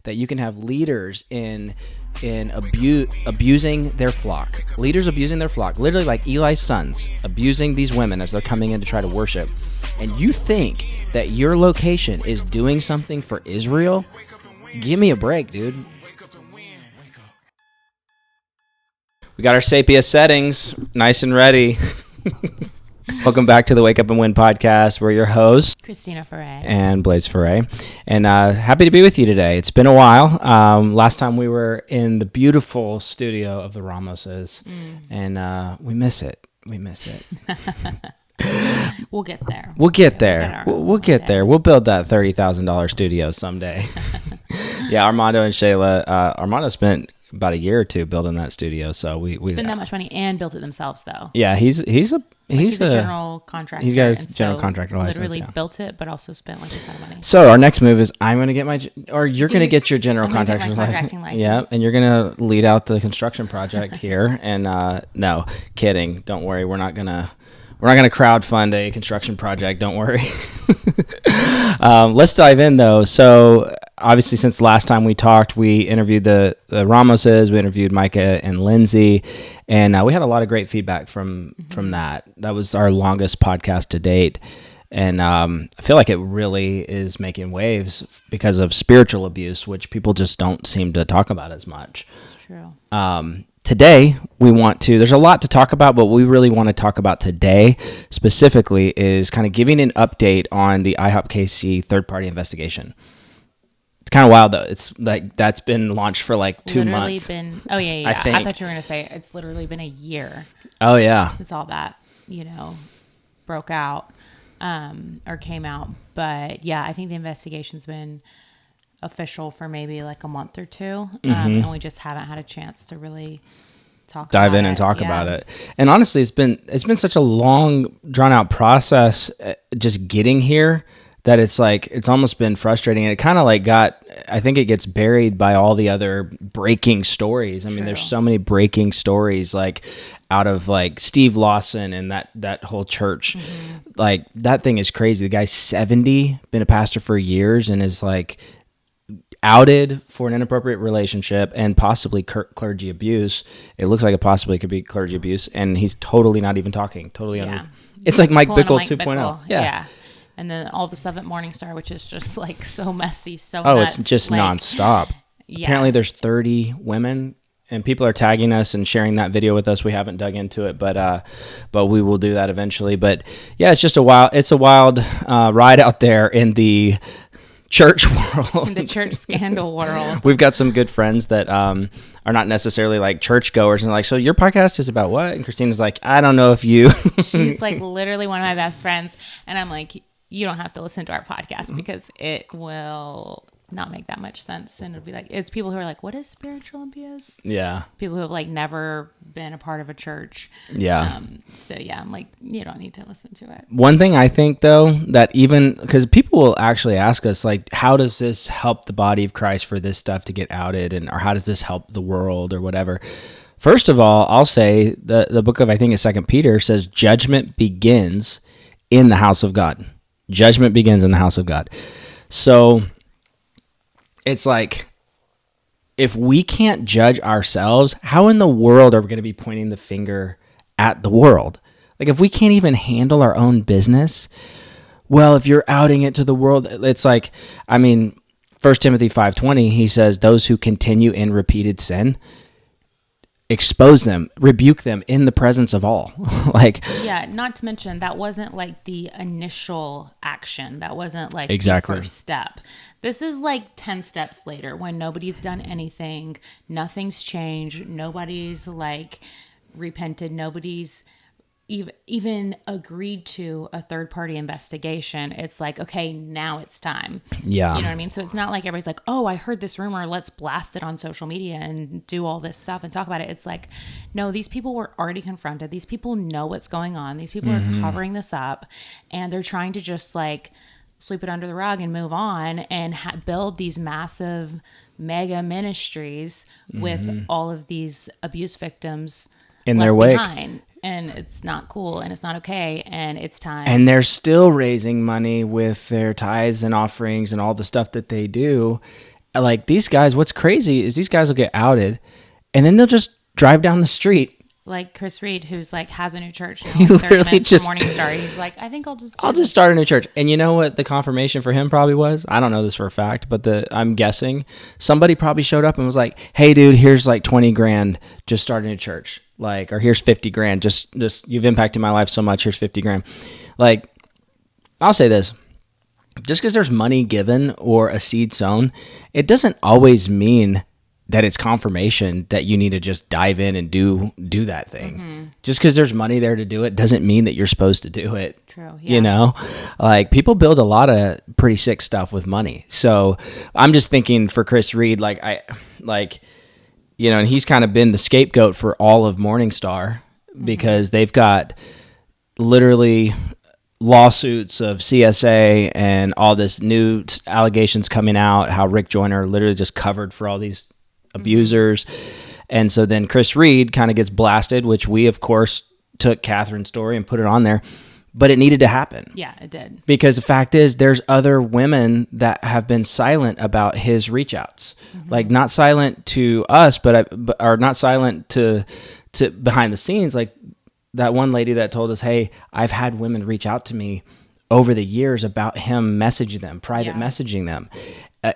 that you can have leaders abusing their flock. Leaders abusing their flock, literally like Eli's sons abusing these women as they're coming in to try to worship. And you think that your location is doing something for Israel? Give me a break, dude. We got our Sapia settings nice and ready. Welcome back to the Wake Up and Win podcast. We're your hosts, Christina Foray and Blaise Foray, and happy to be with you today. It's been a while. Last time we were in the beautiful studio of the Ramoses, and we miss it. We miss it. We'll get there. We'll get there. We'll get there. We'll build that $30,000 studio someday. Yeah, Armando and Shayla. Armando spent about a year or two building that studio, so we spent that much money and built it themselves, though. Yeah, he's a general contractor. He's got his general contractor license. Literally built it, but also spent like a ton of money. So our next move is I'm going to get you're going to get your general contractor license. Yeah, and you're going to lead out the construction project here. And no, kidding. Don't worry. We're not going to crowdfund a construction project. Don't worry. Let's dive in though. So obviously, since last time we talked, we interviewed the Ramoses, we interviewed Micah and Lindsay, and we had a lot of great feedback from that. That was our longest podcast to date. And I feel like it really is making waves because of spiritual abuse, which people just don't seem to talk about as much. It's true. Today, there's a lot to talk about, but what we really want to talk about today specifically is kind of giving an update on the IHOP KC third-party investigation. It's kind of wild, though. It's like that's been launched for like 2 months. Oh, yeah. I thought you were going to say it's literally been a year. Oh, yeah. Since all that, broke out or came out. But, yeah, I think the investigation's been official for maybe like a month or two, and we just haven't had a chance to really dive in and talk about it. And honestly, it's been such a long, drawn out process just getting here that it's almost been frustrating. And it kind of I think it gets buried by all the other breaking stories. I mean, there's so many breaking stories out of Steve Lawson and that whole church. That thing is crazy. The guy's 70, been a pastor for years, and is outed for an inappropriate relationship and possibly clergy abuse. It looks like it possibly could be clergy abuse, and he's totally not even talking. It's like Mike Bickle 2.0. Yeah. And then all the stuff at Morning Star, which is just so messy, so nuts. It's just nonstop. Yeah. Apparently there's 30 women, and people are tagging us and sharing that video with us. We haven't dug into it, but we will do that eventually. But yeah, it's a wild ride out there in the church world. In the church scandal world. We've got some good friends that are not necessarily churchgoers, and so your podcast is about what? And Christina's like, I don't know if you. She's literally one of my best friends, and I'm like, you don't have to listen to our podcast because it will not make that much sense. And it'll be it's people who are like, what is spiritual abuse? Yeah. People who have never been a part of a church. Yeah. So yeah, I'm like, you don't need to listen to it. One thing I think though, that even because people will actually ask us how does this help the body of Christ for this stuff to get outed, or how does this help the world or whatever? First of all, I'll say the book of, I think it's 2 Peter says judgment begins in the house of God. Judgment begins in the house of God. So it's if we can't judge ourselves, how in the world are we going to be pointing the finger at the world? If we can't even handle our own business, well, if you're outing it to the world, it's 1 Timothy 5:20, he says, those who continue in repeated sin, expose them, rebuke them in the presence of all. Yeah, not to mention that wasn't the initial action. That wasn't exactly the first step. This is 10 steps later when nobody's done anything, nothing's changed, nobody's repented, nobody's even agreed to a third-party investigation. It's okay, now it's time. Yeah. You know what I mean? So it's not everybody's oh, I heard this rumor, let's blast it on social media and do all this stuff and talk about it. It's no, these people were already confronted. These people know what's going on. These people are covering this up, and they're trying to just sweep it under the rug and move on and build these massive mega ministries with all of these abuse victims in their wake. Behind. And it's not cool, and it's not okay, and it's time. And they're still raising money with their tithes and offerings and all the stuff that they do. like these guys, what's crazy is these guys will get outed and then they'll just drive down the street. Like Chris Reed, who's like has a new church. He literally just Morningstar. He's like, I think I'll just start a new church. And you know what the confirmation for him probably was? I don't know this for a fact, but I'm guessing somebody probably showed up and was like, "Hey, dude, here's like 20 grand. Just start a new church. Like, or here's 50 grand. Just you've impacted my life so much. Here's 50 grand." Like, I'll say this: just because there's money given or a seed sown, it doesn't always mean that it's confirmation that you need to just dive in and do that thing. Mm-hmm. Just because there's money there to do it doesn't mean that you're supposed to do it. True. Yeah. You know, like people build a lot of pretty sick stuff with money. So I'm just thinking for Chris Reed, and he's kind of been the scapegoat for all of Morningstar because they've got literally lawsuits of CSA and all this new allegations coming out, how Rick Joyner literally just covered for all these abusers. And so then Chris Reed kind of gets blasted, which we of course took Catherine's story and put it on there, but it needed to happen. Yeah, it did. Because the fact is there's other women that have been silent about his reach outs, like not silent to us, but are not silent to behind the scenes. Like that one lady that told us, "Hey, I've had women reach out to me over the years about him messaging them, private messaging them.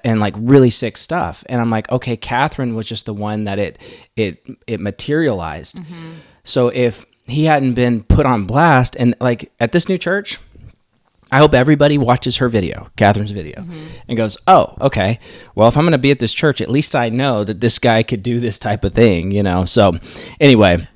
And like really sick stuff." And I'm like, okay, Catherine was just the one that it materialized. Mm-hmm. So if he hadn't been put on blast, and like at this new church, I hope everybody watches her video, Catherine's video, and goes, "Oh, okay. Well, if I'm going to be at this church, at least I know that this guy could do this type of thing, you know?" So anyway,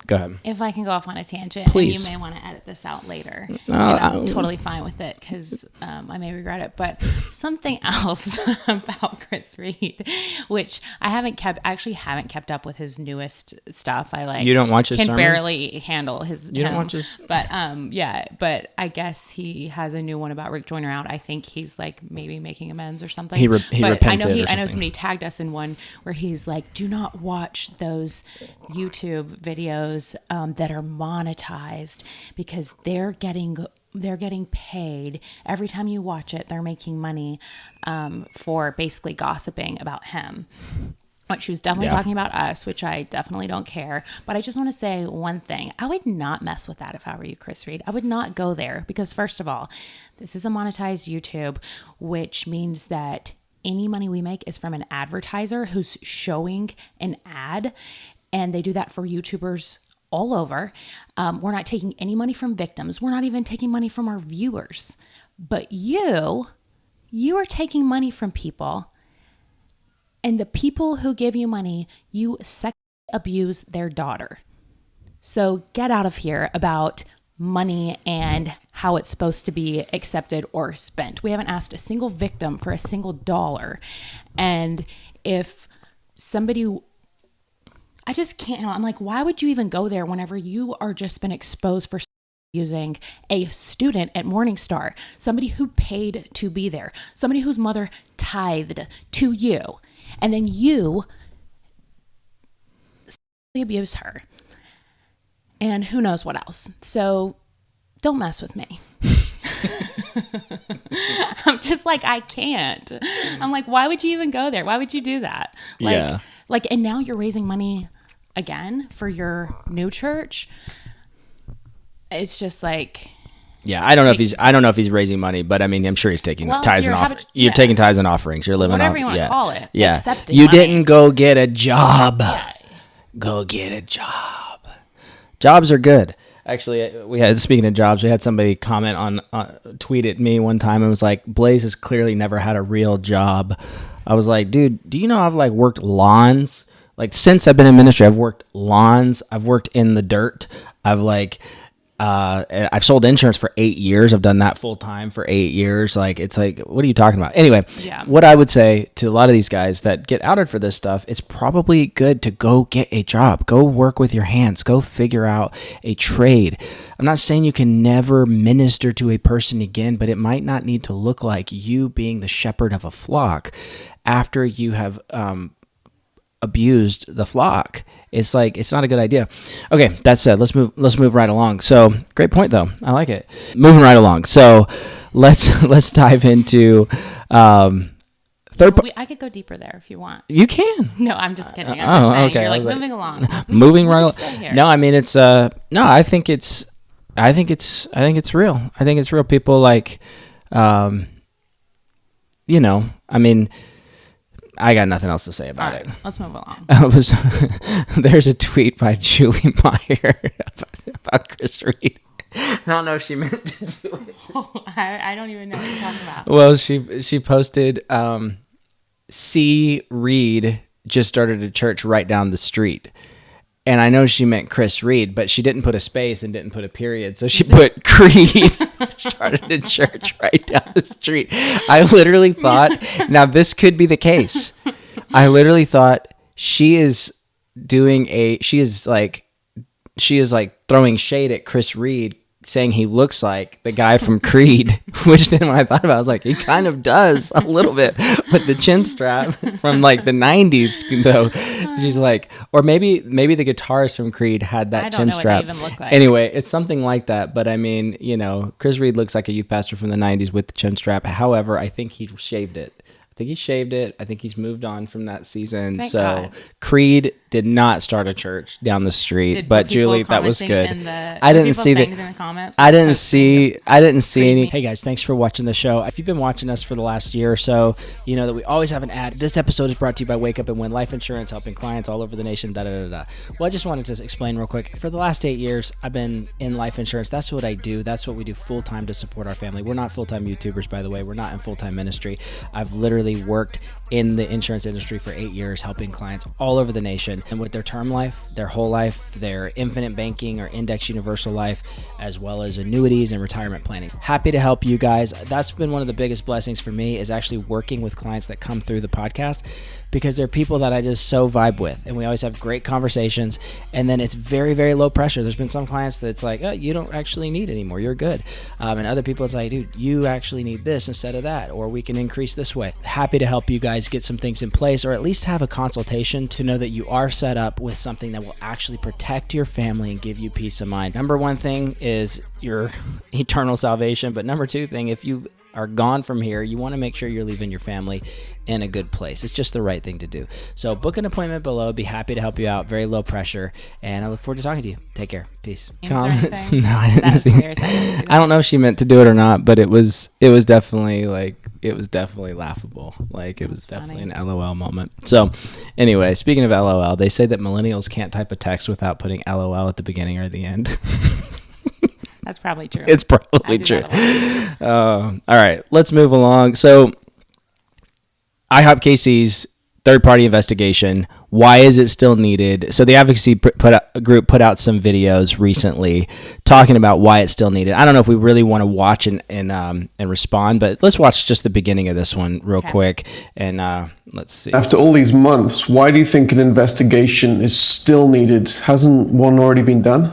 go ahead. If I can go off on a tangent, please. And you may want to edit this out later. I'm totally fine with it because I may regret it. But something else about Chris Reed, which I haven't kept up with his newest stuff. You don't watch his can sermons? Barely handle his. You don't watch his? But but I guess he has a new one about Rick Joyner out. I think he's like maybe making amends or something. He repented. I know somebody tagged us in one where he's like, "Do not watch those YouTube videos that are monetized because they're getting paid every time you watch it. They're making money for basically gossiping about him." Which she was definitely talking about us, which I definitely don't care. But I just want to say one thing. I would not mess with that if I were you, Chris Reed. I would not go there because first of all, this is a monetized YouTube, which means that any money we make is from an advertiser who's showing an ad. And they do that for YouTubers all over. We're not taking any money from victims. We're not even taking money from our viewers. But you are taking money from people. And the people who give you money, you sexually abuse their daughter. So get out of here about money and how it's supposed to be accepted or spent. We haven't asked a single victim for a single dollar. And if somebody... I just can't. I'm like, why would you even go there whenever you are just been exposed for using a student at Morningstar, somebody who paid to be there, somebody whose mother tithed to you, and then you abuse her, and who knows what else. So don't mess with me. I'm just like, I can't. I'm like, why would you even go there? Why would you do that? And now you're raising money again for your new church. It's just like, I don't know if he's raising money, but I mean, I'm sure he's taking tithes and offerings. You're taking tithes and offerings. You're living whatever you want to call it. Yeah. Accepting You money. didn't go get a job. Yeah. Go get a job. Jobs are good. Actually, speaking of jobs, we had somebody comment tweet at me one time and was like, "Blaise has clearly never had a real job." I was like, "Dude, do you know I've like worked lawns? Like since I've been in ministry, I've worked lawns. I've worked in the dirt. I've sold insurance for 8 years. I've done that full time for 8 years. Like, it's like, what are you talking about? Anyway, what I would say to a lot of these guys that get outed for this stuff, it's probably good to go get a job, go work with your hands, go figure out a trade. I'm not saying you can never minister to a person again, but it might not need to look like you being the shepherd of a flock after you have, abused the flock. It's like, it's not a good idea. Okay, that said, let's move right along. So, great point though. I like it. Moving right along. So, let's dive into I could go deeper there if you want. You can. No, I'm just kidding. I'm just saying. Okay. You're like moving along. Moving right along. No, I mean it's no. I think it's real. I think it's real. People like, you know. I mean, I got nothing else to say about it. Let's move along. There's a tweet by Julie Meyer about Chris Reed. I don't know if she meant to do it. I don't even know what you're talking about. Well, she posted, C. Reed just started a church right down the street. And I know she meant Chris Reed, but she didn't put a space and didn't put a period. So she put Creed started a church right down the street. I literally thought, now this could be the case. I literally thought she is like throwing shade at Chris Reed, saying he looks like the guy from Creed, which then when I thought about it, I was like, he kind of does a little bit with the chin strap from like the 90s though. She's like, or maybe the guitarist from Creed had that chin strap. I don't know what they even look like. Anyway, it's something like that. But I mean, you know, Chris Reed looks like a youth pastor from the 90s with the chin strap. However, I think he shaved it. I think he's moved on from that season. Thank so God. Creed did not start a church down the street, but Julie, that was good. I didn't see the comments. I didn't see any. Hey guys, thanks for watching the show. If you've been watching us for the last year or so, you know that we always have an ad. This episode is brought to you by Wake Up and Win Life Insurance, helping clients all over the nation. Well, I just wanted to explain real quick. For the last 8 years, I've been in life insurance. That's what I do. That's what we do full time to support our family. We're not full-time YouTubers, by the way. We're not in full-time ministry. I've literally worked in the insurance industry for 8 years, helping clients all over the nation and with their term life, their whole life, their infinite banking or index universal life, as well as annuities and retirement planning. Happy to help you guys. That's been one of the biggest blessings for me, is actually working with clients that come through the podcast, because they're people that I just so vibe with, and we always have great conversations. And then it's very, very low pressure. There's been some clients that's like, oh, you don't actually need anymore, you're good. And other people, it's like, dude, you actually need this instead of that, or we can increase this way. Happy to help you guys get some things in place, or at least have a consultation to know that you are set up with something that will actually protect your family and give you peace of mind. Number one thing is your eternal salvation, but number two thing, if you are gone from here, you want to make sure you're leaving your family in a good place. It's just the right thing to do. So book an appointment below. Be happy to help you out. Very low pressure. And I look forward to talking to you. Take care. Peace. Comments? No, I didn't see it. I don't know if she meant to do it or not, but it was definitely laughable. Like it was definitely an LOL moment. So anyway, speaking of LOL, they say that millennials can't type a text without putting LOL at the beginning or the end. That's probably true. It's probably true. All right, let's move along. So IHOP KC's third-party investigation. Why is it still needed? So the advocacy group put out some videos recently talking about why it's still needed. I don't know if we really want to watch and respond, but let's watch just the beginning of this one real quick. And let's see. After all these months, why do you think an investigation is still needed? Hasn't one already been done?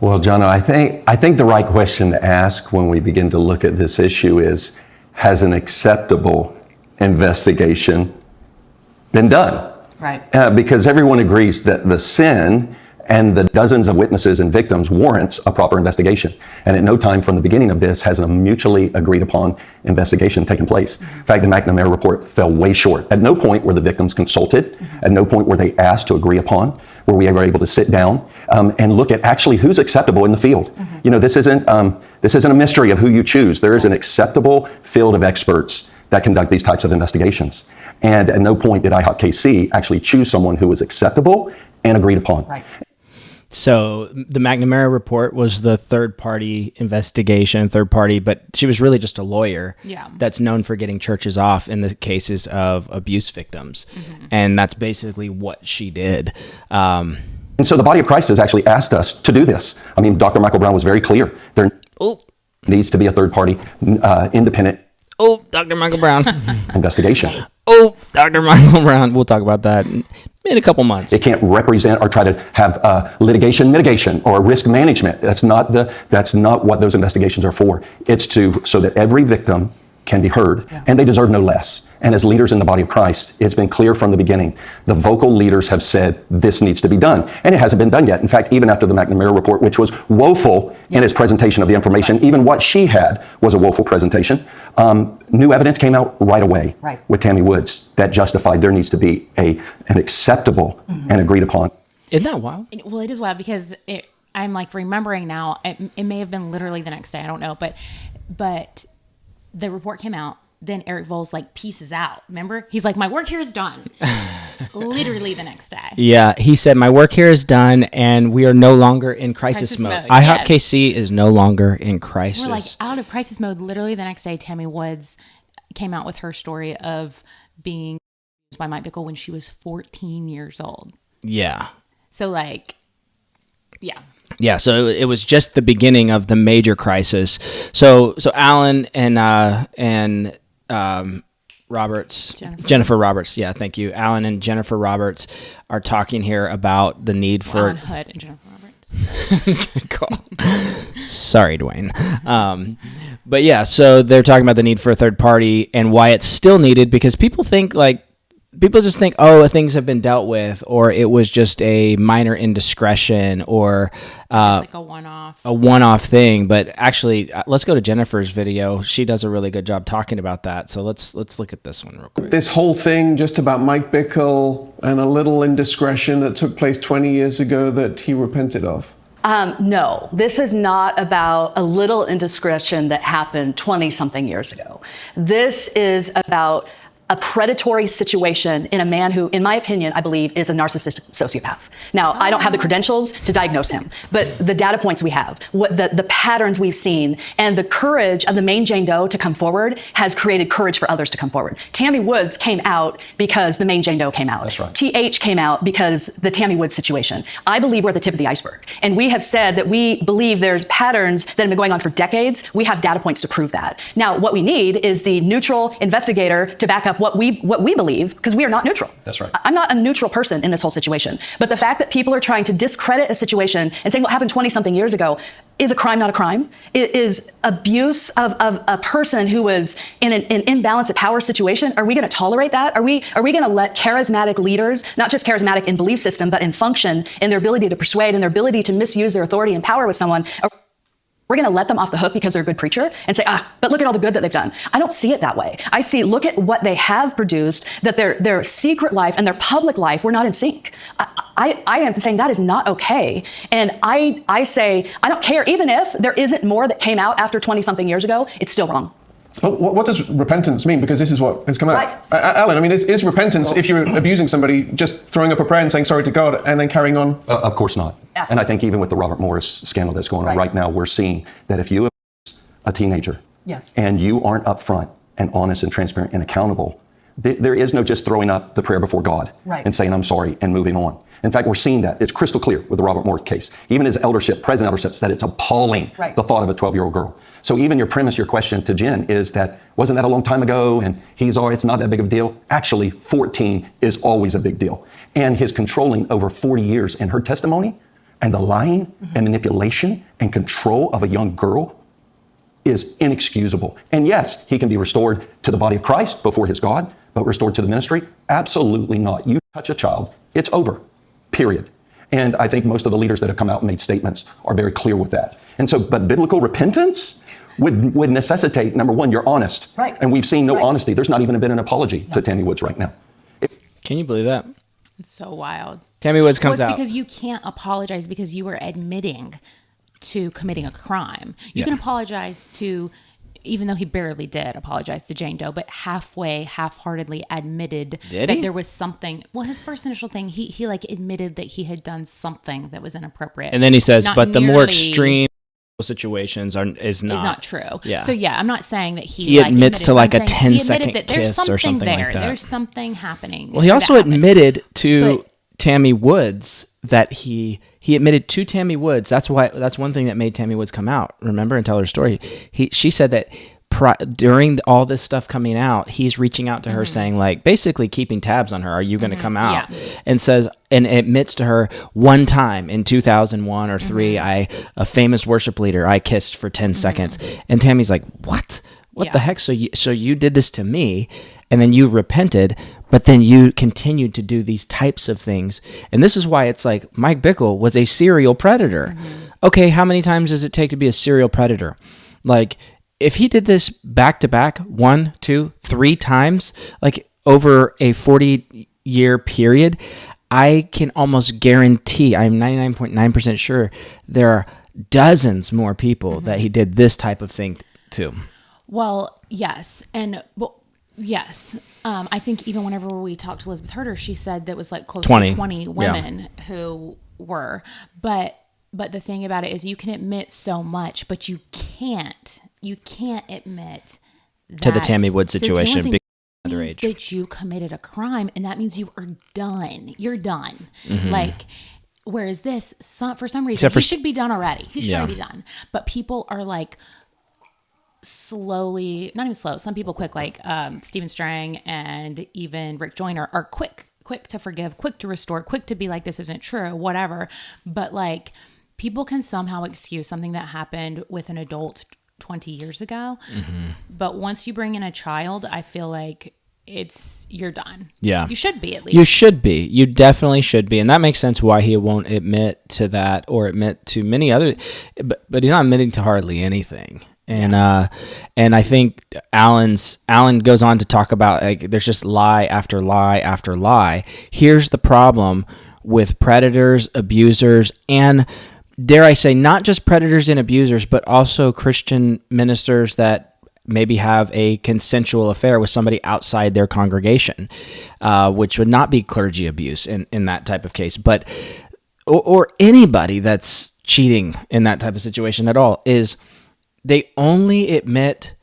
Well, John, I think the right question to ask when we begin to look at this issue is, has an acceptable investigation been done? Right. Because everyone agrees that the sin and the dozens of witnesses and victims warrants a proper investigation. And at no time from the beginning of this has a mutually agreed upon investigation taken place. In fact, the McNamara report fell way short. At no point were the victims consulted. At no point were they asked to agree upon, where we were able to sit down and look at actually who's acceptable in the field. You know, this isn't a mystery of who you choose. There is an acceptable field of experts that conduct these types of investigations. And at no point did IHOP KC actually choose someone who was acceptable and agreed upon. Right. So the McNamara report was the third-party investigation, but she was really just a lawyer that's known for getting churches off in the cases of abuse victims. And that's basically what she did. And so the body of Christ has actually asked us to do this. I mean, Dr. Michael Brown was very clear. There needs to be a third-party, independent Dr. Michael Brown. investigation. Dr. Michael Brown. We'll talk about that in a couple months. It can't represent or try to have litigation mitigation or risk management. That's not what those investigations are for. It's so that every victim can be heard, and they deserve no less. And as leaders in the body of Christ, it's been clear from the beginning. The vocal leaders have said this needs to be done. And it hasn't been done yet. In fact, even after the McNamara report, which was woeful in its presentation of the information, even what she had was a woeful presentation, new evidence came out right away with Tammy Woods that justified there needs to be an acceptable and agreed upon. Isn't that wild? Well, it is wild because I'm like remembering now, it may have been literally the next day. I don't know. But the report came out. Then Eric Voles like pieces out. Remember? He's like, my work here is done. Literally the next day. Yeah. He said, my work here is done and we are no longer in crisis mode. IHOP KC is no longer in crisis. We're like out of crisis mode. Literally the next day, Tammy Woods came out with her story of being abused by Mike Bickle when she was 14 years old. Yeah. So like, yeah. Yeah, so it was just the beginning of the major crisis. So Alan and Roberts, Jennifer Roberts. Yeah, thank you. Alan and Jennifer Roberts are talking here about the need for Alan Hood and Jennifer Roberts. Cool. Sorry, Dwayne. But yeah, so they're talking about the need for a third party and why it's still needed because people just think, oh, things have been dealt with, or it was just a minor indiscretion, or Just like a one-off thing. But actually, let's go to Jennifer's video. She does a really good job talking about that. So let's look at this one real quick. This whole thing just about Mike Bickle and a little indiscretion that took place 20 years ago that he repented of. No, this is not about a little indiscretion that happened 20-something years ago. This is about a predatory situation in a man who, in my opinion, I believe is a narcissistic sociopath. Now, I don't have the credentials to diagnose him, but the data points we have, what the patterns we've seen, and the courage of the main Jane Doe to come forward has created courage for others to come forward. Tammy Woods came out because the main Jane Doe came out. That's right. TH came out because the Tammy Woods situation. I believe we're at the tip of the iceberg. And we have said that we believe there's patterns that have been going on for decades. We have data points to prove that. Now, what we need is the neutral investigator to back up what we believe, because we are not neutral. That's right. I'm not a neutral person in this whole situation. But the fact that people are trying to discredit a situation and saying what happened 20-something years ago is a crime, not a crime. It is abuse of a person who was in an imbalance of power situation. Are we going to tolerate that? Are we going to let charismatic leaders, not just charismatic in belief system, but in function, in their ability to persuade, and their ability to misuse their authority and power with someone? We're going to let them off the hook because they're a good preacher and say, but look at all the good that they've done. I don't see it that way. I see, look at what they have produced, that their secret life and their public life were not in sync. I am saying that is not okay. And I say, I don't care, even if there isn't more that came out after 20-something years ago, it's still wrong. What does repentance mean? Because this is what has come out. Alan, I mean, is repentance, if you're abusing somebody, just throwing up a prayer and saying sorry to God and then carrying on? Of course not. Absolutely. And I think even with the Robert Morris scandal that's going on right now, we're seeing that if you abuse a teenager and you aren't upfront and honest and transparent and accountable, there is no just throwing up the prayer before God and saying, I'm sorry, and moving on. In fact, we're seeing that. It's crystal clear with the Robert Morris case. Even his eldership, present eldership, said it's appalling, the thought of a 12-year-old girl. So even your premise, your question to Jen is that, wasn't that a long time ago? And it's not that big of a deal. Actually, 14 is always a big deal. And his controlling over 40 years and her testimony and the lying and manipulation and control of a young girl is inexcusable. And yes, he can be restored to the body of Christ before his God, but restored to the ministry? Absolutely not. You touch a child, it's over. Period. And I think most of the leaders that have come out and made statements are very clear with that. And so, but biblical repentance would necessitate, number one, you're honest. And we've seen no honesty. There's not even been an apology to Tammy Woods right now. Can you believe that? It's so wild. Tammy Woods comes out. It's because you can't apologize because you are admitting to committing a crime. You can apologize to, even though he barely did apologize to Jane Doe, but half-heartedly admitted that there was something. Well, his first initial thing, he like admitted that he had done something that was inappropriate. And then he says, but the more extreme situations is not true. Yeah. So yeah, I'm not saying that he admits to like a 10-second that kiss or something there. like that. There's something happening. Well, he also admitted to Tammy Woods that he admitted to Tammy Woods. That's one thing that made Tammy Woods come out. Remember, and tell her story. She said that during all this stuff coming out, he's reaching out to her saying, like, basically keeping tabs on her. Are you going to come out? And says, and admits to her, one time in 2001 or 3, a famous worship leader, I kissed for 10 seconds. And Tammy's like, what? What the heck? So you did this to me? and then you repented, but then you continued to do these types of things. And this is why it's like Mike Bickle was a serial predator. Okay, how many times does it take to be a serial predator? Like, if he did this back to back 1, 2, 3 times, like over a 40-year period, I can almost guarantee, I'm 99.9% sure, there are dozens more people that he did this type of thing to. Well, yes. And yes. I think even whenever we talked to Elizabeth Herder, she said that was like close to 20 women who were. But the thing about it is you can admit so much, but you can't admit that To the Tammy Wood situation. Big means that you committed a crime, and that means you are done. You're done. Like, whereas this, for some reason, he should be done already. He should already be done. But people are like slowly, not even slow, some people quick, like Stephen Strang and even Rick Joyner are quick to forgive, quick to restore, quick to be like, this isn't true, whatever. But like, people can somehow excuse something that happened with an adult 20 years ago. But once you bring in a child, I feel like you're done. Yeah. You should be, at least. You should be. You definitely should be. And that makes sense why he won't admit to that or admit to many other, but he's not admitting to hardly anything. And I think Alan goes on to talk about, like, there's just lie after lie after lie. Here's the problem with predators, abusers, and dare I say, not just predators and abusers, but also Christian ministers that maybe have a consensual affair with somebody outside their congregation, which would not be clergy abuse in that type of case, but or anybody that's cheating in that type of situation at all, is they only admit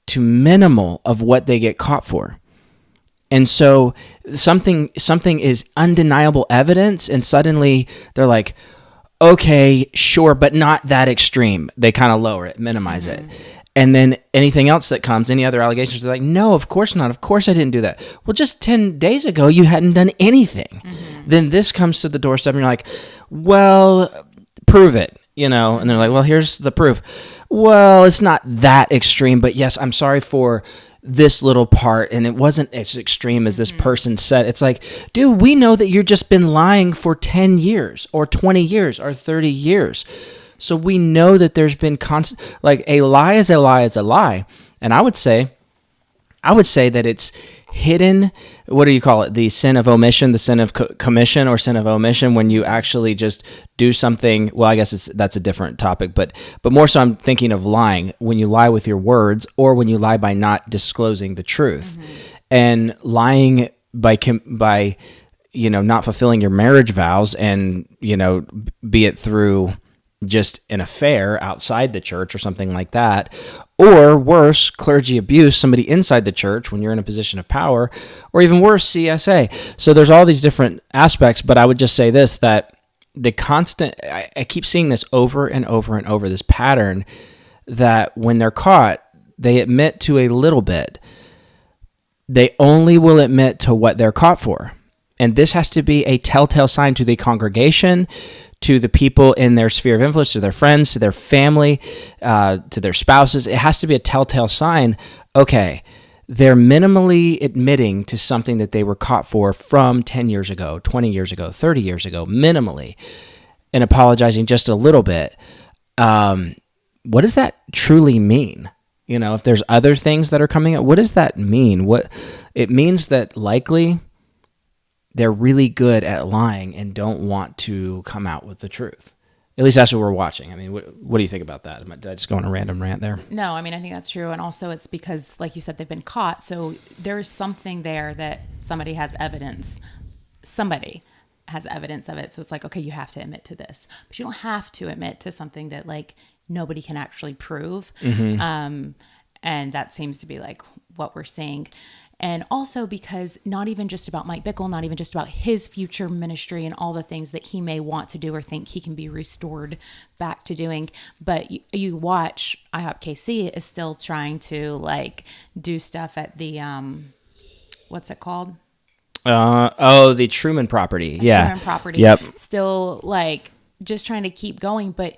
to minimal of what they get caught for. And so something is undeniable evidence, and suddenly they're like, okay, sure, but not that extreme. They kind of lower it, minimize it. And then anything else that comes, any other allegations, they're like, no, of course not. Of course I didn't do that. Well, just 10 days ago, you hadn't done anything. Then this comes to the doorstep and you're like, well, prove it, And they're like, well, here's the proof. Well, it's not that extreme, but yes, I'm sorry for this little part, and it wasn't as extreme as this person said. It's like, dude, we know that you've just been lying for 10 years or 20 years or 30 years. So we know that there's been constant, like, a lie is a lie is a lie. And I would say that it's hidden, what do you call it? The sin of omission, the sin of commission, or sin of omission, when you actually just do something. Well, I guess that's a different topic, but more so I'm thinking of lying, when you lie with your words, or when you lie by not disclosing the truth. And lying by not fulfilling your marriage vows, and be it through just an affair outside the church or something like that, or worse, clergy abuse, somebody inside the church when you're in a position of power, or even worse, CSA. So there's all these different aspects, but I would just say this, that the constant, I keep seeing this over and over and over, this pattern that when they're caught, they admit to a little bit. They only will admit to what they're caught for. And this has to be a telltale sign to the congregation, to the people in their sphere of influence, to their friends, to their family, to their spouses. It has to be a telltale sign. Okay, they're minimally admitting to something that they were caught for from 10 years ago, 20 years ago, 30 years ago, minimally, and apologizing just a little bit. What does that truly mean? If there's other things that are coming up, what does that mean? It means that likely they're really good at lying and don't want to come out with the truth. At least that's what we're watching. I mean, what do you think about that? Did I just go on a random rant there? No, I mean, I think that's true. And also it's because, like you said, they've been caught. So there's something there that somebody has evidence. Somebody has evidence of it. So it's like, okay, you have to admit to this. But you don't have to admit to something that, like, nobody can actually prove. And that seems to be, like, what we're seeing. And also because not even just about Mike Bickle, not even just about his future ministry and all the things that he may want to do or think he can be restored back to doing, but you watch IHOP KC is still trying to, like, do stuff at the, what's it called? The Truman property. Truman property. Yep. Still, like, just trying to keep going. But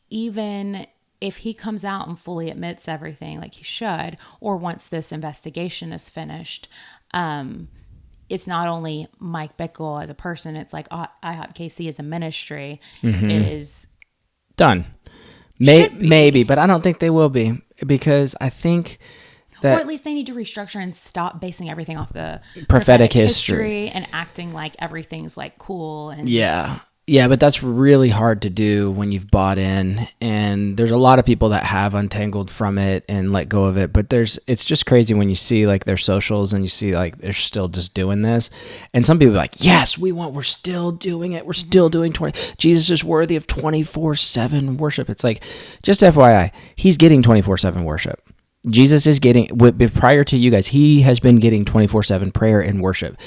even if he comes out and fully admits everything like he should, or once this investigation is finished, it's not only Mike Bickle as a person, it's like IHOP KC as a ministry is done. Maybe, but I don't think they will be, because I think that, or at least they need to restructure and stop basing everything off the prophetic history and acting like everything's like cool. And yeah, but that's really hard to do when you've bought in, and there's a lot of people that have untangled from it and let go of it. But it's just crazy when you see like their socials and you see like they're still just doing this, and some people are like, yes, we're still doing it. We're still doing Jesus is worthy of 24/7 worship. It's like, just FYI, he's getting 24/7 worship. Jesus is getting, prior to you guys, he has been getting 24/7 prayer and worship.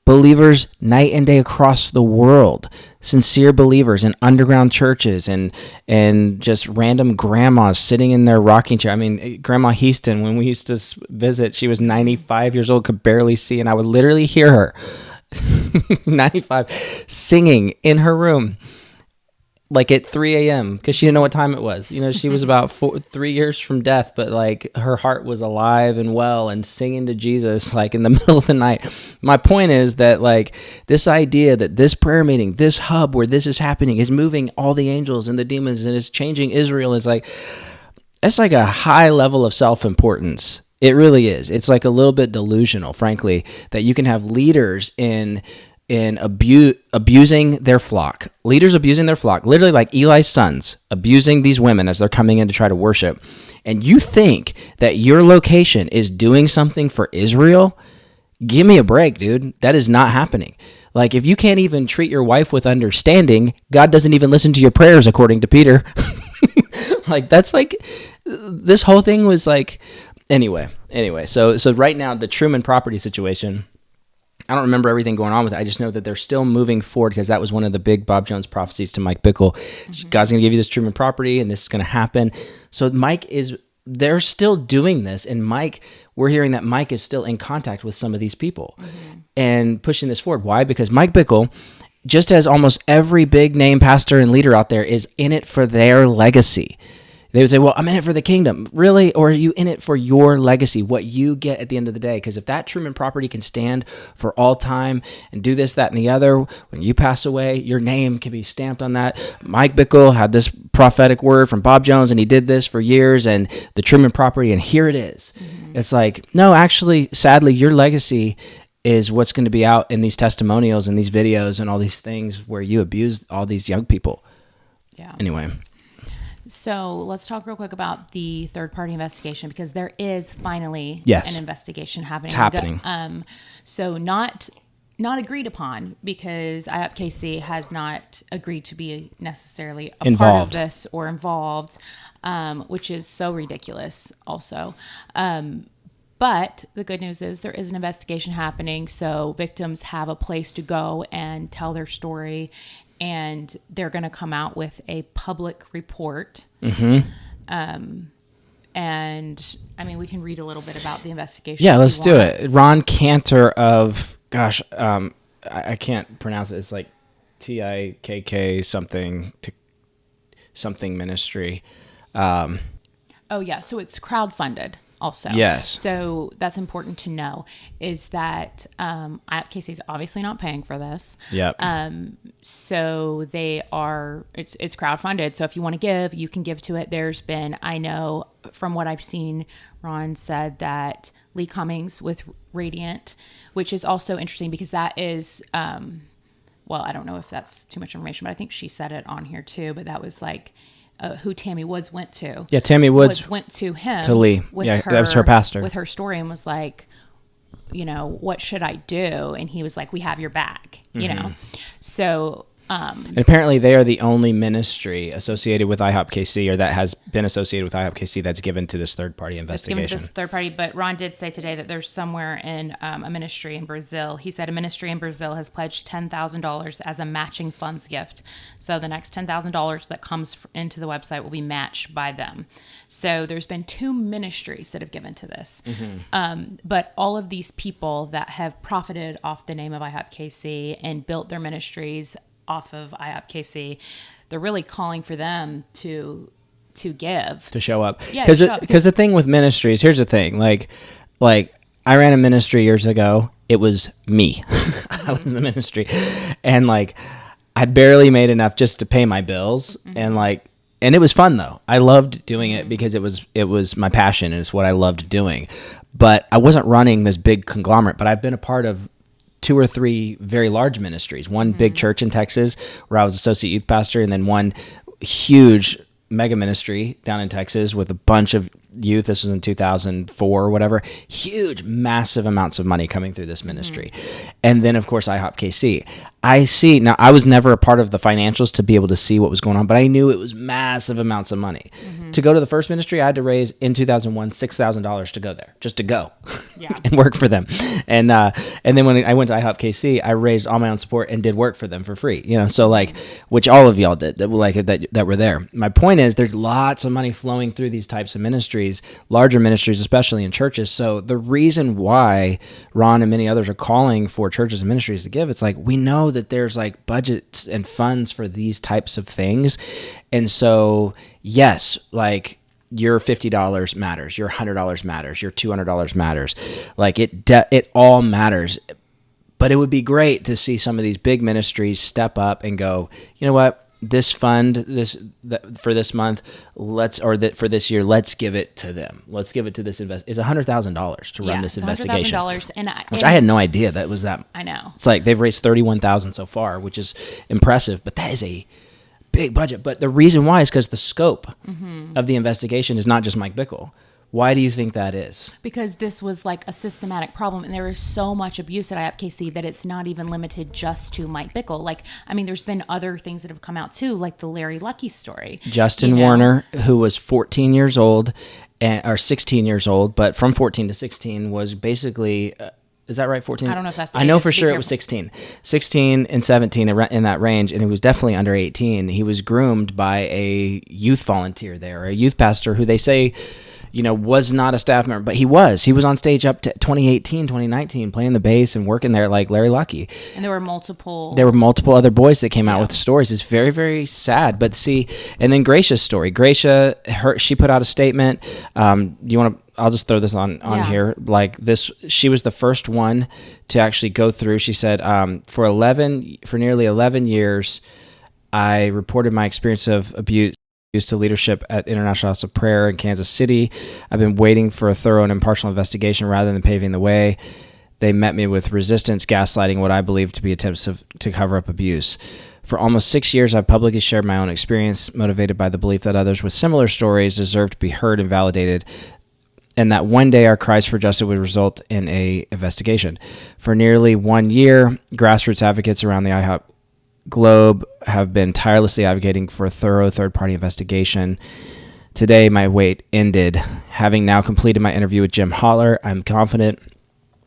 Believers night and day across the world, sincere believers in underground churches and just random grandmas sitting in their rocking chair. I mean, Grandma Houston, when we used to visit, she was 95 years old, could barely see, and I would literally hear her, 95, singing in her room, like at 3 a.m. because she didn't know what time it was. You know, she was about 3 years from death, but like her heart was alive and well and singing to Jesus like in the middle of the night. My point is that like this idea that this prayer meeting, this hub where this is happening is moving all the angels and the demons and is changing Israel. It's like, it's like a high level of self-importance. It really is. It's like a little bit delusional, frankly, that you can have leaders in abusing their flock. Leaders abusing their flock, literally like Eli's sons abusing these women as they're coming in to try to worship. And you think that your location is doing something for Israel? Give me a break, dude. That is not happening. Like, if you can't even treat your wife with understanding, God doesn't even listen to your prayers, according to Peter. Like, that's like, this whole thing was like, anyway. So right now, the Truman property situation, I don't remember everything going on with it. I just know that they're still moving forward, because that was one of the big Bob Jones prophecies to Mike Bickle. God's going to give you this Truman property, and this is going to happen. So they're still doing this, and we're hearing that Mike is still in contact with some of these people and pushing this forward. Why? Because Mike Bickle, just as almost every big name pastor and leader out there, is in it for their legacy. They would say, well, I'm in it for the kingdom. Really? Or are you in it for your legacy, what you get at the end of the day? Because if that Truman property can stand for all time and do this, that, and the other, when you pass away, your name can be stamped on that. Mike Bickle had this prophetic word from Bob Jones, and he did this for years, and the Truman property, and here it is. It's like, no, actually, sadly, your legacy is what's going to be out in these testimonials and these videos and all these things where you abuse all these young people. Yeah. Anyway. So let's talk real quick about the third-party investigation, because there is finally an investigation happening. It's happening. So not agreed upon, because IHOP KC has not agreed to be necessarily a part of this or involved, which is so ridiculous also. But the good news is there is an investigation happening, so victims have a place to go and tell their story, and they're going to come out with a public report. And I mean, we can read a little bit about the investigation. Yeah, let's do it. Ron Cantor of, I can't pronounce it. It's like TIKK something ministry. Oh yeah, so it's crowdfunded also. Yes. So that's important to know, is that IHOP KC is obviously not paying for this. Yep. So it's crowdfunded. So if you want to give, you can give to it. There's been, I know from what I've seen, Ron said that Lee Cummings with Radiant, which is also interesting, because that is, well, I don't know if that's too much information, but I think she said it on here too, but that was like, who Tammy Woods went to. Yeah, Tammy Woods went to him. To Lee. That was her pastor. With her story, and was like, what should I do? And he was like, we have your back, you know? So, and apparently they are the only ministry associated with IHOP KC, or that has been associated with IHOP KC, that's given to this third-party investigation. It's given to this third party, but Ron did say today that there's somewhere in a ministry in Brazil. He said a ministry in Brazil has pledged $10,000 as a matching funds gift. So the next $10,000 that comes into the website will be matched by them. So there's been 2 ministries that have given to this. But all of these people that have profited off the name of IHOP KC and built their ministries off of IHOP KC, they're really calling for them to to give. To show up. Yeah, to show up, Because the thing with ministries, here's the thing. Like I ran a ministry years ago. It was me. I was the ministry. And like, I barely made enough just to pay my bills. And it was fun though. I loved doing it because it was my passion and it's what I loved doing. But I wasn't running this big conglomerate, but I've been a part of 2 or 3 very large ministries. One big church in Texas where I was associate youth pastor, and then one huge mega ministry down in Texas with a bunch of youth. This was in 2004 or whatever. Huge, massive amounts of money coming through this ministry. And then, of course, IHOP KC. Now, I was never a part of the financials to be able to see what was going on, but I knew it was massive amounts of money. To go to the first ministry, I had to raise, in 2001, $6,000 to go there, just to go and work for them. And then when I went to IHOP KC, I raised all my own support and did work for them for free. So like, which all of y'all did, like that were there. My point is, there's lots of money flowing through these types of ministries, larger ministries, especially in churches. So the reason why Ron and many others are calling for churches and ministries to give, it's like, we know that there's like budgets and funds for these types of things. And so, yes, like your $50 matters, your $100 matters, your $200 matters. Like it all matters. But it would be great to see some of these big ministries step up and go, you know what? This fund, for this month, for this year, let's give it to them. Let's give it to this It's $100,000 to run this investigation. $100,000, which I had no idea that was that. I know. It's like they've raised $31,000 so far, which is impressive. But that is a big budget. But the reason why is because the scope of the investigation is not just Mike Bickle. Why do you think that is? Because this was like a systematic problem, and there is so much abuse at IHOP KC that it's not even limited just to Mike Bickle. Like, I mean, there's been other things that have come out too, like the Larry Lucky story. Justin Warner, who was 14 years old, or 16 years old, but from 14 to 16 was basically... is that right? 14? I don't know if that's the I know age. for sure it was 16. 16 and 17 in that range, and he was definitely under 18. He was groomed by a youth volunteer there, or a youth pastor who they say, was not a staff member, but he was. He was on stage up to 2018, 2019, playing the bass and working there like Larry Lucky. And there were multiple other boys that came out with stories. It's very, very sad. But see, and then Gracia's story. Gracia, she put out a statement. I'll just throw this on here. Like this, she was the first one to actually go through. She said, for nearly 11 years, I reported my experience of abuse to leadership at International House of Prayer in Kansas City. I've been waiting for a thorough and impartial investigation rather than paving the way. They met me with resistance, gaslighting, what I believe to be attempts to cover up abuse. For almost 6 years, I've publicly shared my own experience, motivated by the belief that others with similar stories deserve to be heard and validated, and that one day our cries for justice would result in an investigation. For nearly 1 year, grassroots advocates around the IHOP globe have been tirelessly advocating for a thorough third-party investigation. Today, my wait ended. Having now completed my interview with Jim Holler, I'm confident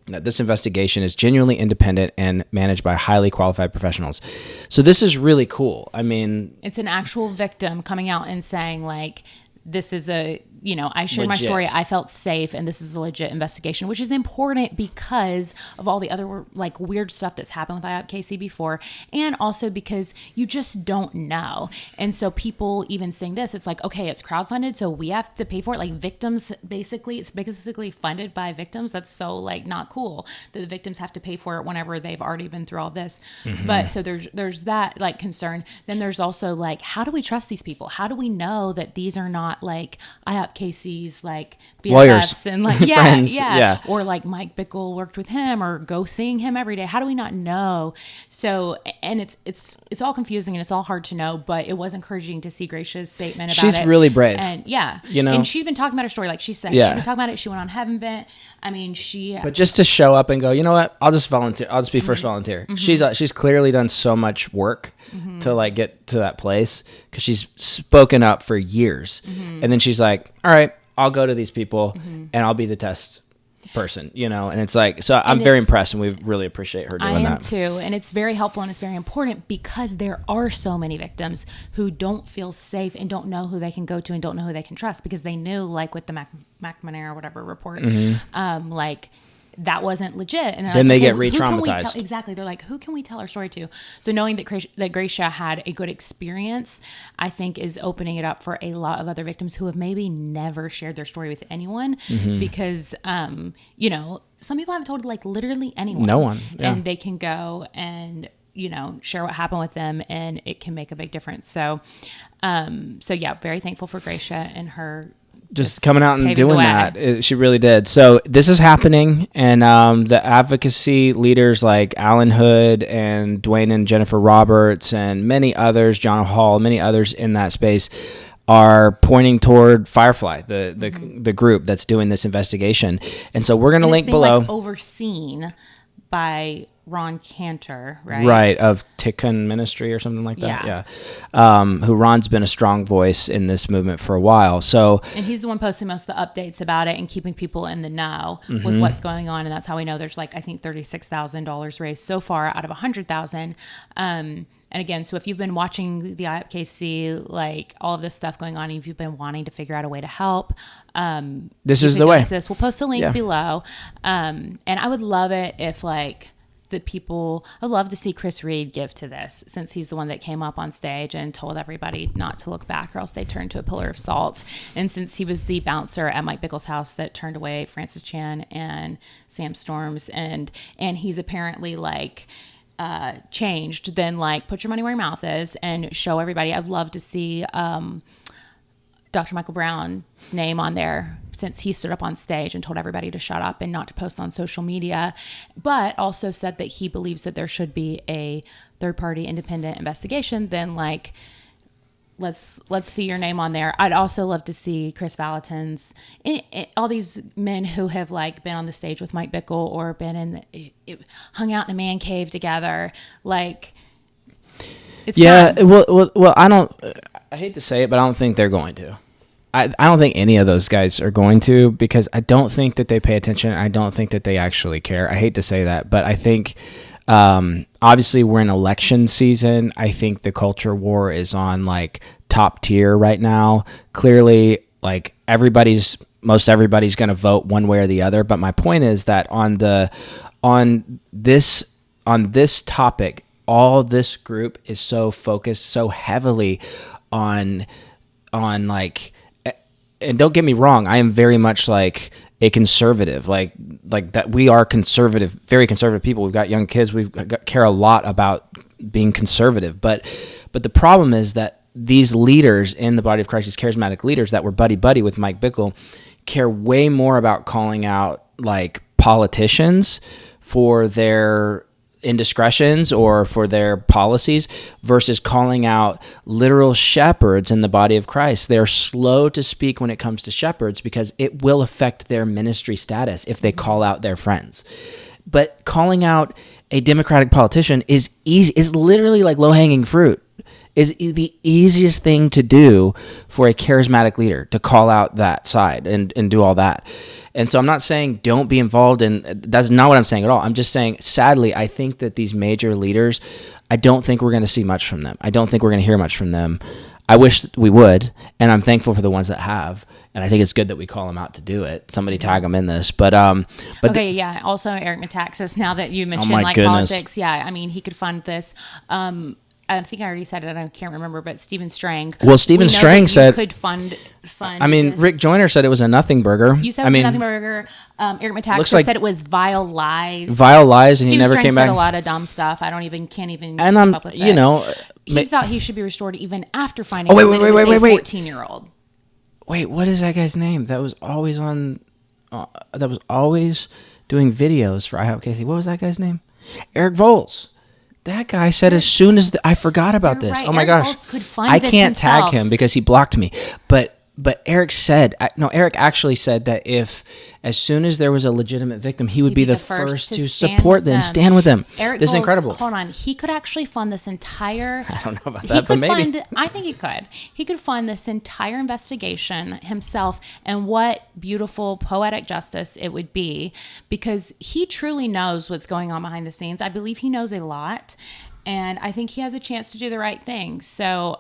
that this investigation is genuinely independent and managed by highly qualified professionals. So this is really cool. I mean... It's an actual victim coming out and saying, like, this is I shared my story. I felt safe, and this is a legit investigation, which is important because of all the other like weird stuff that's happened with IHOP KC before, and also because you just don't know. And so people even saying this, it's like, okay, it's crowdfunded, so we have to pay for it. Like victims, it's basically funded by victims. That's so like not cool that the victims have to pay for it whenever they've already been through all this. But so there's that like concern. Then there's also like, how do we trust these people? How do we know that these are not like IHOP KC's like BFFs lawyers and like friends, or like Mike Bickle worked with him or go seeing him every day? How do we not know? So, and it's all confusing and it's all hard to know, but it was encouraging to see Gracia's statement about it. She's really brave, and and she's been talking about her story, like she said, she's been talking about it. She went on Heaven Bent. I mean, but just to show up and go, you know what, I'll just volunteer. I'll just be first volunteer. She's clearly done so much work to like get to that place, because she's spoken up for years, and then she's like, all right, I'll go to these people and I'll be the test person, and it's like, so I'm very impressed, and we really appreciate her doing that. I am too, and it's very helpful and it's very important because there are so many victims who don't feel safe and don't know who they can go to and don't know who they can trust, because they knew, like with the McNamara or whatever report, like that wasn't legit. And then they get who can we re-traumatized. exactly. They're like, who can we tell our story to? So knowing that Gracia had a good experience, I think is opening it up for a lot of other victims who have maybe never shared their story with anyone because, you know, some people haven't told like literally anyone. No one. Yeah. And they can go and, you know, share what happened with them, and it can make a big difference. So, yeah, very thankful for Gracia and her just coming out and paving the doing way. that. She really did. So this is happening, and the advocacy leaders like Alan Hood and Dwayne and Jennifer Roberts and many others, John Hall, many others in that space are pointing toward Firefly, the group that's doing this investigation. And so we're going to link below. Like overseen by Ron Cantor, right? Right, of Tikkun Ministry or something like that. Yeah. Who Ron's been a strong voice in this movement for a while. So, and he's the one posting most of the updates about it and keeping people in the know with what's going on. And that's how we know there's like, I think $36,000 raised so far out of 100,000. And again, so if you've been watching the IHOP KC, like all of this stuff going on, if you've been wanting to figure out a way to help, this is the way. We'll post a link below. And I would love it if like the people, I'd love to see Chris Reed give to this, since he's the one that came up on stage and told everybody not to look back or else they turn to a pillar of salt. And since he was the bouncer at Mike Bickle's house that turned away Francis Chan and Sam Storms, and he's apparently like changed, then like put your money where your mouth is and show everybody. I'd love to see Dr. Michael Brown's name on there, since he stood up on stage and told everybody to shut up and not to post on social media, but also said that he believes that there should be a third-party independent investigation. Then like, let's see your name on there. I'd also love to see Chris Valentin's, all these men who have like been on the stage with Mike Bickle or been hung out in a man cave together. Like, it's time. Well, I hate to say it, but I don't think they're going to. I don't think any of those guys are going to, because I don't think that they pay attention. I don't think that they actually care. I hate to say that, but I think obviously we're in election season. I think the culture war is on like top tier right now. Clearly, like most everybody's going to vote one way or the other. But my point is that on this topic, all this group is so focused so heavily on like, and don't get me wrong, I am very much like a conservative, like that. We are conservative, very conservative people. We've got young kids. Care a lot about being conservative. But the problem is that these leaders in the body of Christ, these charismatic leaders that were buddy with Mike Bickle, care way more about calling out like politicians for their indiscretions or for their policies versus calling out literal shepherds in the body of Christ. They're slow to speak when it comes to shepherds because it will affect their ministry status if they call out their friends. But calling out a Democratic politician is literally like low-hanging fruit. Is the easiest thing to do for a charismatic leader, to call out that side and do all that. And so I'm not saying don't be involved in, that's not what I'm saying at all. I'm just saying, sadly, I think that these major leaders, I don't think we're going to see much from them. I don't think we're going to hear much from them. I wish we would, and I'm thankful for the ones that have. And I think it's good that we call them out to do it. Somebody tag them in this, but okay, yeah. Also, Eric Metaxas. Now that you mentioned like goodness. politics, yeah. I mean, he could fund this. I think I already said it. I can't remember, but Stephen Strang. Well, Stephen Strang said could fund. I mean, this. Rick Joyner said it was a nothing burger. You said it was a nothing burger. Eric Metaxas said it was vile lies. Vile lies, and Stephen he never Strang came back. Said a lot of dumb stuff. I can't even keep up with it. You know, he thought he should be restored even after finding. Wait, 14-year-old. Wait, what is that guy's name? That was always on. That was always doing videos for IHOP KC. What was that guy's name? Eric Voles. That guy said as soon as I forgot about this. Right. Oh my Eric gosh, Voles could fund I this can't himself. tag him because he blocked me. But Eric said, Eric actually said that if as soon as there was a legitimate victim, he would be the first to support them, stand with them. Eric this is Voles, incredible. Hold on, he could actually fund this entire. I don't know about that, but maybe. I think he could. He could fund this entire investigation himself, and what beautiful poetic justice it would be, because he truly knows what's going on behind the scenes. I believe he knows a lot, and I think he has a chance to do the right thing. So,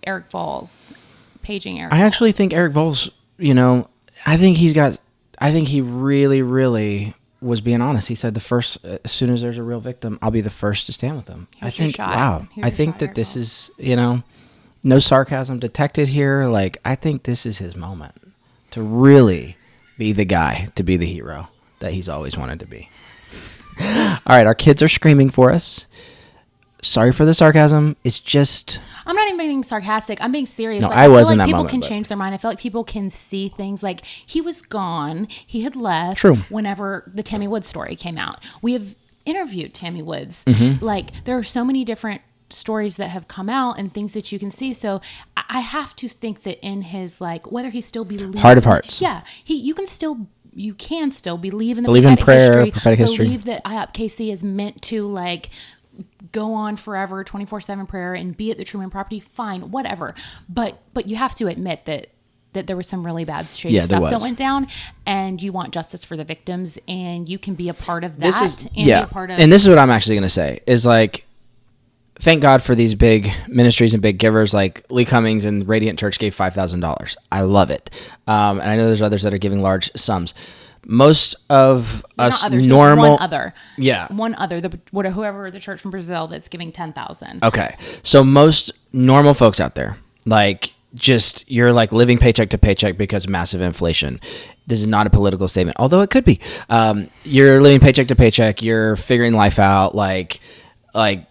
Eric Voles. Paging Eric. I actually think Eric Voles, I think he really, really was being honest. He said as soon as there's a real victim, I'll be the first to stand with them. Here's I think, your shot. wow. Here's I your think shot, that your this girl. is, no sarcasm detected here. Like, I think this is his moment to really be the guy, to be the hero that he's always wanted to be. All right, our kids are screaming for us. Sorry for the sarcasm. It's just... I'm not even being sarcastic. I'm being serious. No, Like, I was feel in like that people moment, can but- change their mind. I feel like people can see things. Like, he was gone. He had left. True. Whenever the Tammy Woods story came out. We have interviewed Tammy Woods. Mm-hmm. Like, there are so many different stories that have come out and things that you can see. So I have to think that in his, like, whether he still believes... Heart of hearts. Yeah. You can still believe in the Believe in prophetic prayer, history, prophetic history. believe that IHOP KC is meant to, like, go on forever, 24/7 prayer, and be at the Truman property. Fine, whatever. But you have to admit that there was some really bad shady Yeah, there stuff that was. went down, and you want justice for the victims, and you can be a part of that. This is and be a part of, and this is what I'm actually going to say is, like, thank God for these big ministries and big givers. Like Lee Cummings and Radiant Church gave $5,000. I love it, and I know there's others that are giving large sums. Most of not us others, just normal, one other, yeah, one other, whoever the church from Brazil that's giving 10,000. okay. So most normal folks out there, like, just you're like living paycheck to paycheck because of massive inflation. This is not a political statement, although it could be. You're living paycheck to paycheck. You're figuring life out. Like I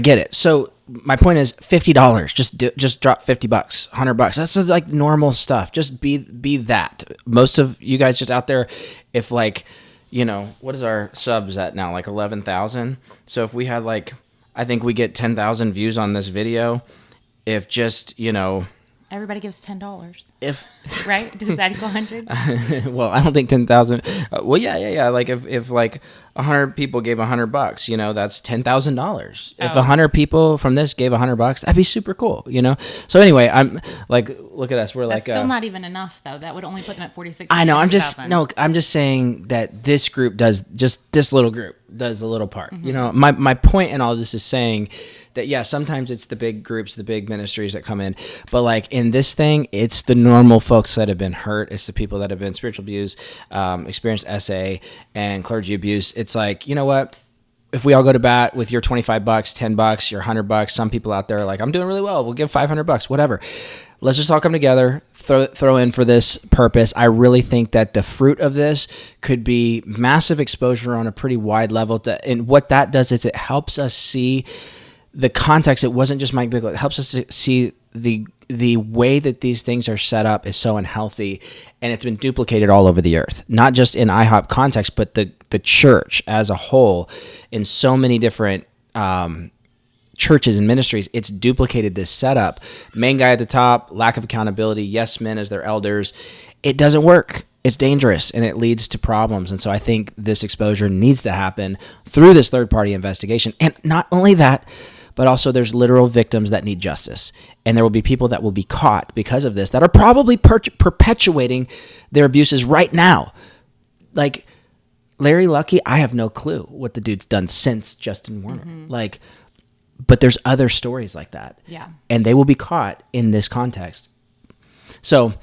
get it. So my point is $50. Just drop $50, $100. That's just like normal stuff. Just be that. Most of you guys just out there, if like, what is our subs at now? Like 11,000. So if we had like, I think we get 10,000 views on this video. If just, Everybody gives $10, if right? Does that equal 100? well, I don't think 10,000. Well, yeah. Like if like 100 people gave $100, that's $10,000. If 100 people from this gave $100, that'd be super cool, So anyway, I'm like, look at us. We're That's like, still not even enough, though. That would only put them at 46. I know. I'm just saying that this group this little group does a little part. My point in all this is saying that, yeah, sometimes it's the big groups, the big ministries that come in, but like in this thing, it's the normal folks that have been hurt. It's the people that have been spiritual abuse, experienced SA and clergy abuse. It's like, you know what? If we all go to bat with your $25, $10, your $100, some people out there are like, I'm doing really well. We'll give $500, whatever. Let's just all come together, throw in for this purpose. I really think that the fruit of this could be massive exposure on a pretty wide level. And what that does is it helps us see the context. It wasn't just Mike Bickle. It helps us to see the way that these things are set up is so unhealthy, and it's been duplicated all over the earth, not just in IHOP context, but the church as a whole in so many different churches and ministries. It's duplicated this setup. Main guy at the top, lack of accountability, yes men as their elders. It doesn't work. It's dangerous, and it leads to problems. And so I think this exposure needs to happen through this third-party investigation. And not only that, but also there's literal victims that need justice. And there will be people that will be caught because of this that are probably perpetuating their abuses right now. Like Larry Lucky, I have no clue what the dude's done since Justin Warner. But there's other stories like that. Yeah. And they will be caught in this context. So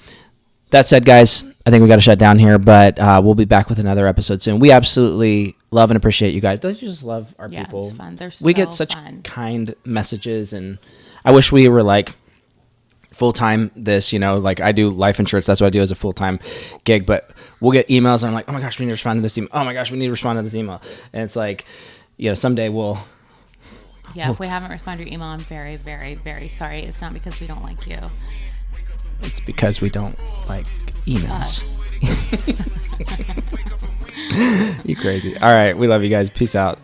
that said, guys, I think we got to shut down here, but we'll be back with another episode soon. We absolutely love and appreciate you guys. Don't you just love our people? Yeah, it's fun. They're We get so such fun. kind messages, and I wish we were like full-time this, like I do life insurance. That's what I do as a full-time gig, but we'll get emails and I'm like, oh my gosh, we need to respond to this email. Oh my gosh, we need to respond to this email. And it's like, someday we'll... Yeah, if we haven't responded to your email, I'm very, very, very sorry. It's not because we don't like you. It's because we don't like emails. You crazy. All right. We love you guys. Peace out.